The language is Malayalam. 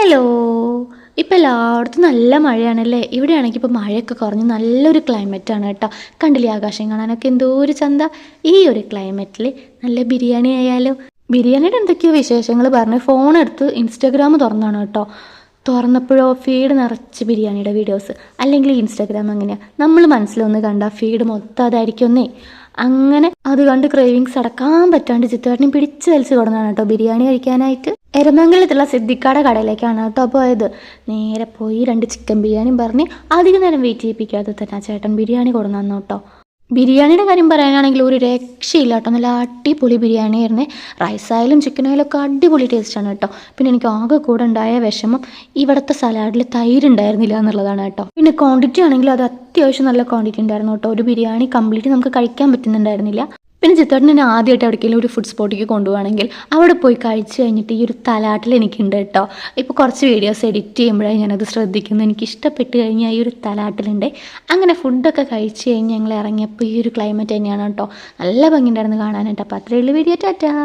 ഹലോ. ഇപ്പോൾ എല്ലായിടത്തും നല്ല മഴയാണല്ലേ. ഇവിടെയാണെങ്കിൽ ഇപ്പോൾ മഴയൊക്കെ കുറഞ്ഞ് നല്ലൊരു ക്ലൈമറ്റാണ് കേട്ടോ. കണ്ടില്ലേ ആകാശം കാണാനൊക്കെ എന്തോ ഒരു ചന്ത. ഈ ഒരു ക്ലൈമറ്റിൽ നല്ല ബിരിയാണി ആയാലോ. ബിരിയാണിയുടെ എന്തൊക്കെയോ വിശേഷങ്ങൾ പറഞ്ഞ് ഫോണെടുത്ത് ഇൻസ്റ്റാഗ്രാം തുറന്നാണ് കേട്ടോ. തുറന്നപ്പോഴോ ഫീഡ് നിറച്ച് ബിരിയാണിയുടെ വീഡിയോസ്. അല്ലെങ്കിൽ ഇൻസ്റ്റാഗ്രാം അങ്ങനെയാണ്, നമ്മൾ മനസ്സിലൊന്ന് കണ്ട ഫീഡ് മൊത്തം അതായിരിക്കും ഒന്നേ. അങ്ങനെ അത് കണ്ട് ക്രേവിങ്സ് അടക്കാൻ പറ്റാണ്ട് ചിത്തേട്ടനും പിടിച്ച് വലിച്ച് കൊടുന്നാണ് കേട്ടോ ബിരിയാണി കഴിക്കാനായിട്ട്. എരമംഗലത്തുള്ള സിദ്ദിഖാടെ കടയിലേക്കാണ് കേട്ടോ പോയത്. നേരെ പോയി 2 ചിക്കൻ ബിരിയാണിയും പറഞ്ഞ് അധികം നേരം വെയിറ്റ് ചെയ്യിപ്പിക്കാതെ തന്നെ ചേട്ടൻ ബിരിയാണി കൊടുന്നു കേട്ടോ. ബിരിയാണിയുടെ കാര്യം പറയാനാണെങ്കിൽ ഒരു രക്ഷയില്ല കേട്ടോ. നല്ല അടിപൊളി ബിരിയാണി ആയിരുന്നേ. റൈസായാലും ചിക്കനായാലും ഒക്കെ അടിപൊളി ടേസ്റ്റാണ് കേട്ടോ. പിന്നെ എനിക്ക് ആകെ കൂടെ ഉണ്ടായ വിഷമം ഇവിടുത്തെ സലാഡിൽ തൈര് ഉണ്ടായിരുന്നില്ല എന്നുള്ളതാണ് കേട്ടോ. പിന്നെ ക്വാണ്ടിറ്റി ആണെങ്കിൽ അത് അത്യാവശ്യം നല്ല ക്വാണ്ടിറ്റി ഉണ്ടായിരുന്നു കേട്ടോ. ഒരു ബിരിയാണി കംപ്ലീറ്റ് നമുക്ക് കഴിക്കാൻ പറ്റുന്നുണ്ടായിരുന്നില്ല. പിന്നെ ചിത്തേട്ടൻ എന്നെ ആദ്യമായിട്ട് എവിടേക്കെങ്കിലും ഒരു ഫുഡ് സ്പോട്ടിലേക്ക് കൊണ്ടുപോകണമെങ്കിൽ അവിടെ പോയി കഴിച്ച് കഴിഞ്ഞിട്ട് ഈ ഒരു തലാട്ടിൽ എനിക്കുണ്ട് കേട്ടോ. ഇപ്പോൾ കുറച്ച് വീഡിയോസ് എഡിറ്റ് ചെയ്യുമ്പോഴാണ് ഞാനത് ശ്രദ്ധിക്കുന്നത്. എനിക്ക് ഇഷ്ടപ്പെട്ട് കഴിഞ്ഞാൽ ഈ ഒരു തലാട്ടിലുണ്ട്. അങ്ങനെ ഫുഡൊക്കെ കഴിച്ച് കഴിഞ്ഞ് ഞങ്ങൾ ഇറങ്ങിയപ്പോൾ ഈ ഒരു ക്ലൈമറ്റ് തന്നെയാണ് കേട്ടോ. നല്ല ഭംഗിയുണ്ടായിരുന്നു കാണാനായിട്ട്. അപ്പോൾ അത്രയുള്ള വീഡിയോ. ടാറ്റാ.